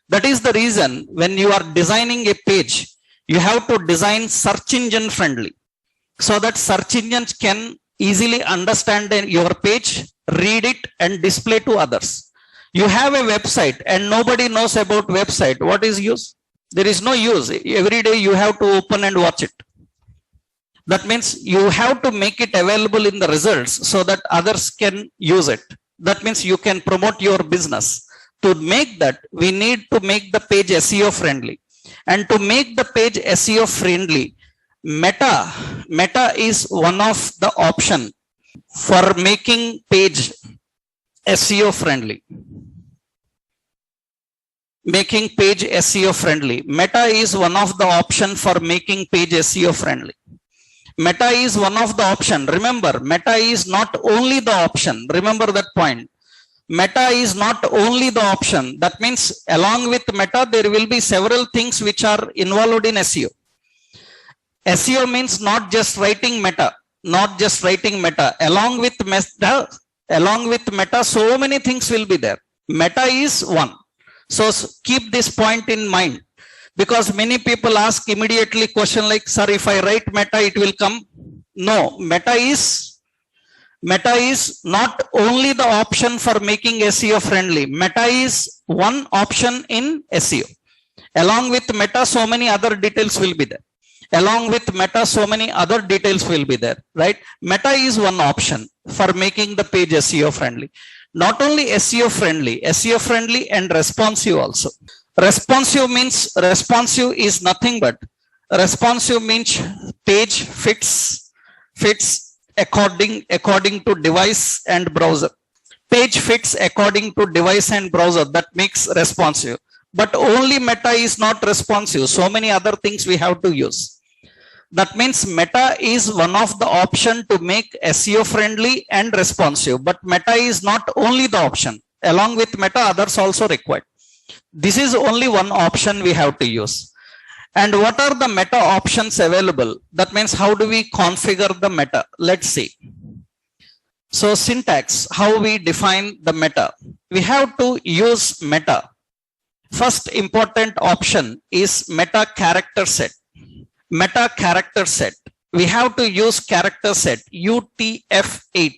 That is the reason when you are designing a page, you have to design search engine friendly, so that search engines can easily understand your page, read it and display to others. You have a website and nobody knows about website. What is use? There is no use. Every day you have to open and watch it. That means you have to make it available in the results so that others can use it. That means you can promote your business. To make that, we need to make the page SEO friendly. And to make the page SEO friendly, Meta is one of the option for making page SEO friendly. Making page SEO friendly. Meta is one of the option for making page SEO friendly. Meta is one of the option. Remember, Meta is not only the option. Remember that point. Meta is not only the option. That means along with Meta, there will be several things which are involved in SEO. SEO means not just writing Meta, not just writing Meta. Along with Meta, so many things will be there. Meta is one. So keep this point in mind. Because many people ask immediately question like, sir, if I write Meta, it will come. No, Meta is not only the option for making SEO friendly. Meta is one option in SEO. Along with Meta, so many other details will be there. Along with Meta, so many other details will be there, right? Meta is one option for making the page SEO friendly. Not only SEO friendly and responsive also. Responsive means, responsive is nothing but, responsive means page fits according to device and browser. Page fits according to device and browser, that makes responsive. But only Meta is not responsive. So many other things we have to use. That means Meta is one of the option to make SEO friendly and responsive. But Meta is not only the option. Along with Meta, others also required. This is only one option we have to use. And what are the Meta options available? That means how do we configure the Meta? Let's see. So syntax, how we define the Meta. We have to use Meta. First important option is Meta character set. Meta character set. We have to use character set UTF-8.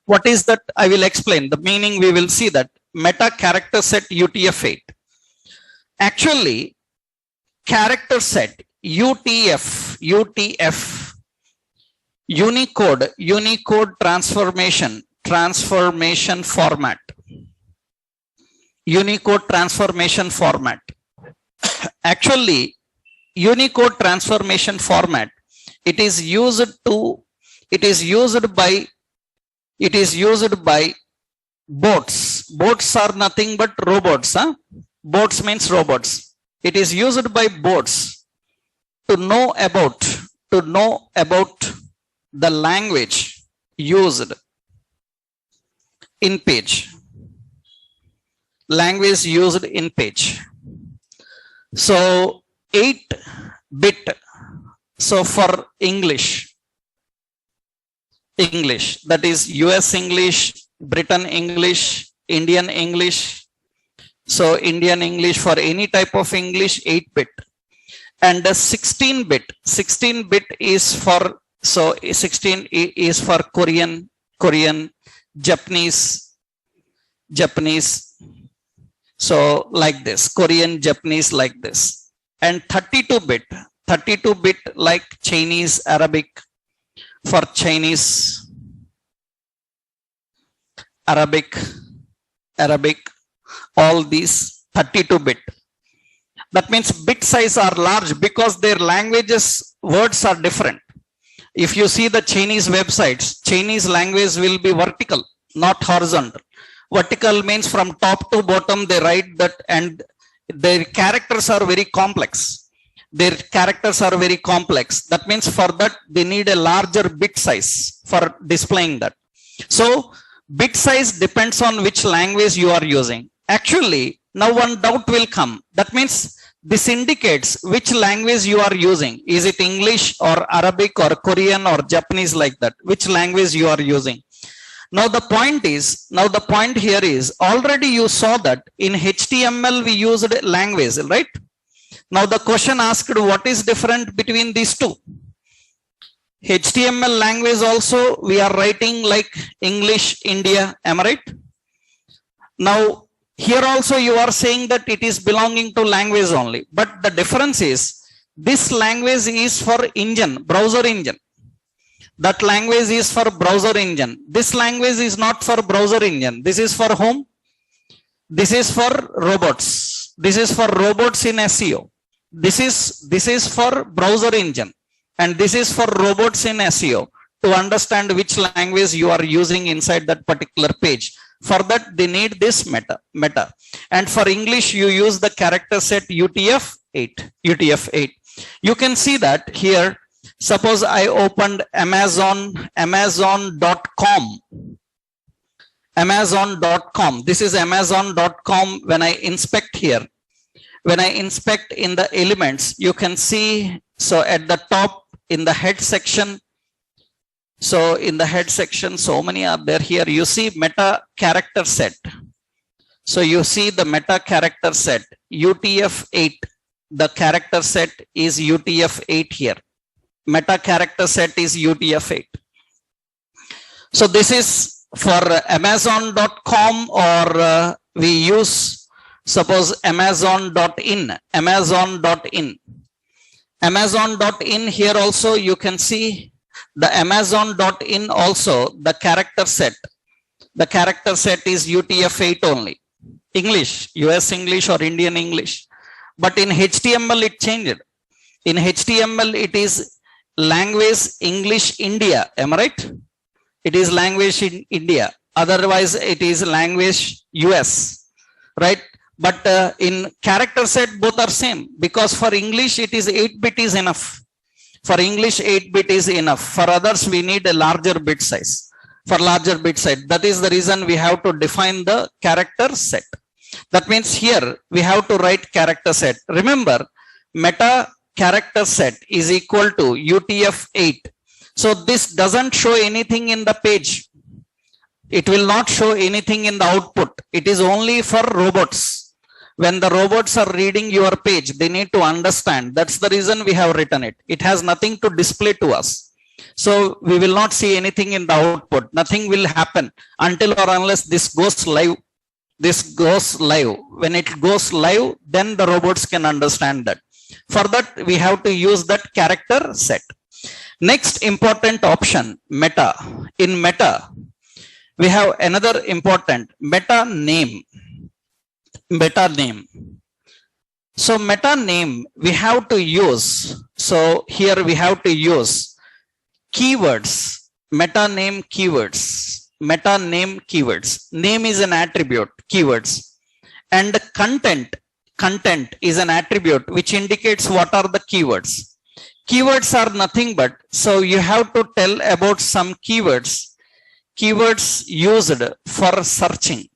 What is that? I will explain. The meaning we will see that. Meta character set UTF-8. Actually, character set UTF Unicode transformation format. Unicode transformation format. Actually, Unicode transformation format, it is used by bots. Bots are nothing but robots. Bots means robots. It is used by bots to know about the language used in page. Language used in page. So 8-bit. So for English, that is US English, Britain English, Indian English. So Indian English, for any type of English, 8-bit. And the 16-bit. 16-bit is for, so 16 is for Korean, Japanese. So like this, Korean, Japanese, like this. And 32-bit like Chinese, Arabic, for Chinese, Arabic, all these 32-bit. That means bit size are large because their languages, words are different. If you see the Chinese websites, Chinese language will be vertical, not horizontal. Vertical means from top to bottom they write that, and their characters are very complex. Their characters are very complex. That means for that they need a larger bit size for displaying that. So bit size depends on which language you are using. Actually, now one doubt will come. That means this indicates which language you are using. Is it English or Arabic or Korean or Japanese, like that? Which language you are using? Now the point here is, already you saw that in HTML we used language, right? Now the question asked, what is different between these two? HTML language also we are writing like English India, am I right? Now here also you are saying that it is belonging to language only, but the difference is this language is for engine, browser engine. That language is for browser engine. This language is not for browser engine. This is for home. This is for robots. This is for robots in SEO. This is for browser engine, and this is for robots in SEO, to understand which language you are using inside that particular page. For that they need this meta. And for English you use the character set UTF-8. You can see that here. Suppose I opened Amazon.com. This is Amazon.com. When I inspect here, when I inspect in the elements, you can see, so at the top in the head section, so in the head section, so many are there. Here you see meta character set. So you see the meta character set UTF-8. The character set is UTF-8 here. Meta character set is UTF-8. So this is for Amazon.com, or we use, suppose Amazon.in. Amazon.in here also you can see the Amazon.in also, the character set. The character set is UTF-8 only. English, US English or Indian English. But in HTML it changed. In HTML it is language English India, am I right? It is language in India. Otherwise it is language US, right? But in character set both are same, because for English it is 8-bit is enough. For English 8-bit is enough. For others we need a larger bit size. For larger bit size, that is the reason we have to define the character set. That means here we have to write character set. Remember, meta character set is equal to UTF-8. So this doesn't show anything in the page. It will not show anything in the output. It is only for robots. When the robots are reading your page, they need to understand. That's the reason we have written it. It has nothing to display to us. So we will not see anything in the output. Nothing will happen until or unless this goes live. This goes live. When it goes live, then the robots can understand that. For that, we have to use that character set. Next important option, meta. In meta, we have another important meta name. Meta name. So meta name we have to use. So here we have to use keywords. Meta name keywords. Meta name keywords. Name is an attribute, keywords. And content. Content is an attribute which indicates what are the keywords. Keywords are nothing but, so you have to tell about some keywords. Keywords used for searching.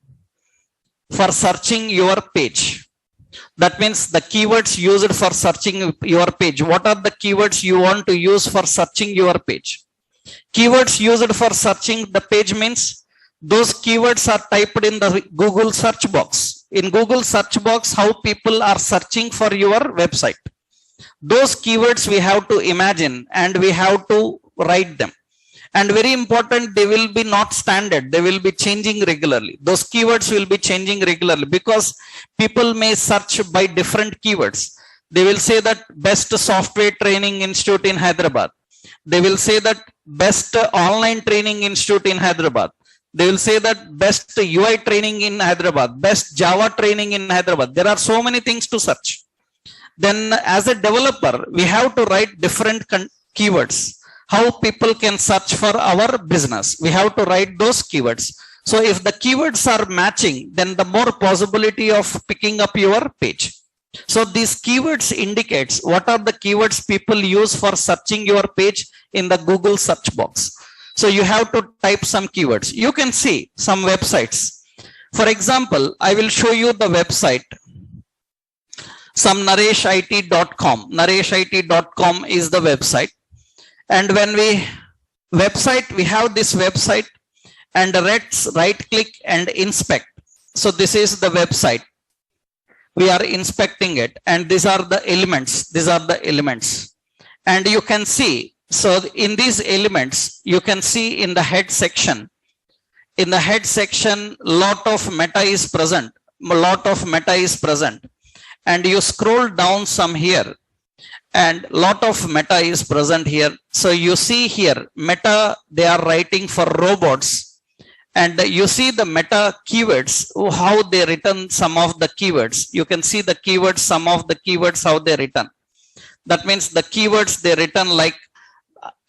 For searching your page. That means the keywords used for searching your page. What are the keywords you want to use for searching your page? Keywords used for searching the page means those keywords are typed in the Google search box. In Google search box, how people are searching for your website. Those keywords we have to imagine and we have to write them. And very important, they will be not standard. They will be changing regularly. Those keywords will be changing regularly because people may search by different keywords. They will say that best software training institute in Hyderabad. They will say that best online training institute in Hyderabad. They will say that best UI training in Hyderabad, best Java training in Hyderabad. There are so many things to search. Then as a developer, we have to write different keywords. How people can search for our business. We have to write those keywords. So if the keywords are matching, then the more possibility of picking up your page. So these keywords indicates what are the keywords people use for searching your page in the Google search box. So you have to type some keywords. You can see some websites. For example, I will show you the website, some nareshit.com. Nareshit.com is the website. And when we have this website, and let's right click and inspect. So this is the website. We are inspecting it, and these are the elements. These are the elements. And you can see, so in these elements, you can see in the head section, lot of meta is present. And you scroll down some here, and lot of meta is present here. So you see here, meta, they are writing for robots. And you see the meta keywords, how they written some of the keywords. You can see the keywords, some of the keywords, how they written. That means the keywords they written like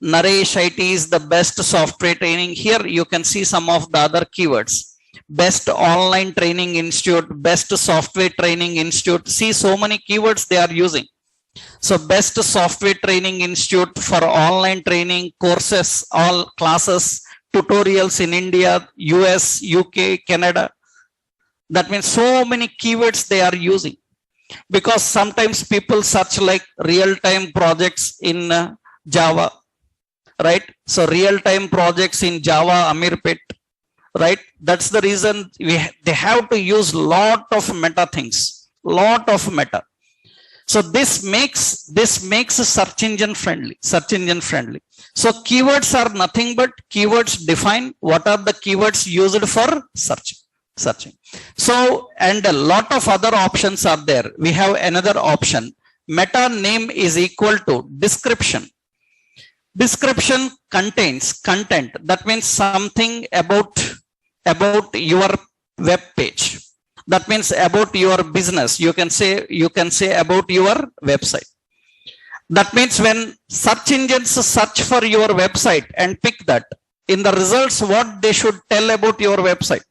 Naresh IT is the best software training. Here you can see some of the other keywords. Best online training institute, best software training institute. See so many keywords they are using. So best software training institute for online training, courses, all classes, tutorials in India, US, UK, Canada. That means so many keywords they are using, because sometimes people search like real-time projects in Java, right? So real-time projects in Java, Amirpet, right? That's the reason they have to use lot of meta things, lot of meta. So this makes search engine friendly. So keywords are nothing but keywords define what are the keywords used for searching. So, and a lot of other options are there. We have another option. Meta name is equal to description. Description contains content. That means something about your web page. That means about your business. You can say about your website. That means when search engines search for your website and pick that, in the results, what they should tell about your website.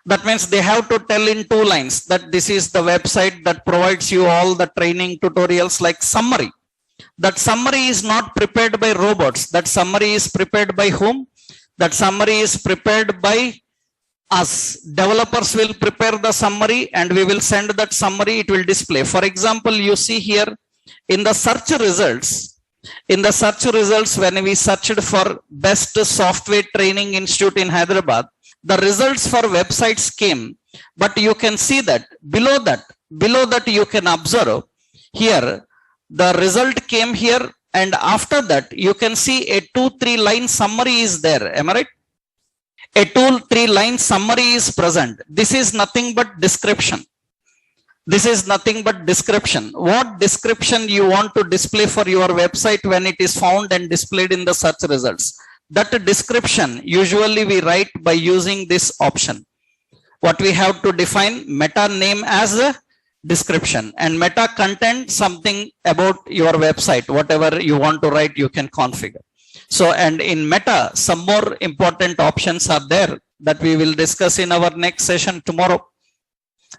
That means they have to tell in 2 lines that this is the website that provides you all the training tutorials, like summary. That summary is not prepared by robots. That summary is prepared by whom? That summary is prepared by us. Developers will prepare the summary and we will send that summary. It will display. For example, you see here in the search results, when we searched for best software training institute in Hyderabad, the results for websites came, but you can see that below that you can observe here, the result came here, and after that you can see a 2-3 line summary is there. Am I right? A 2-3 line summary is present. This is nothing but description. What description you want to display for your website when it is found and displayed in the search results? That description usually we write by using this option. What we have to define, meta name as a description, and meta content something about your website. Whatever you want to write, you can configure. So, and in meta, some more important options are there that we will discuss in our next session tomorrow.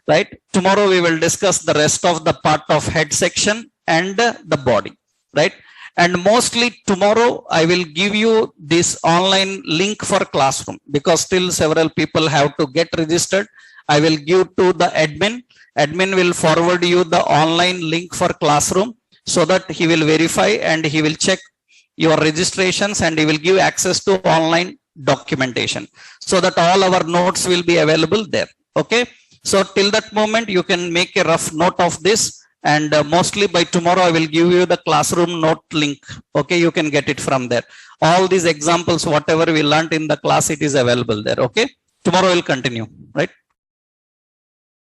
Right? Tomorrow we will discuss the rest of the part of head section and the body. Right? And mostly tomorrow I will give you this online link for classroom, because still several people have to get registered. I will give to the admin. Admin will forward you the online link for classroom, so that he will verify and he will check your registrations and he will give access to online documentation, so that all our notes will be available there. Okay. So till that moment, you can make a rough note of this, and mostly by tomorrow, I will give you the classroom note link. Okay. You can get it from there. All these examples, whatever we learned in the class, it is available there. Okay. Tomorrow we'll continue, right?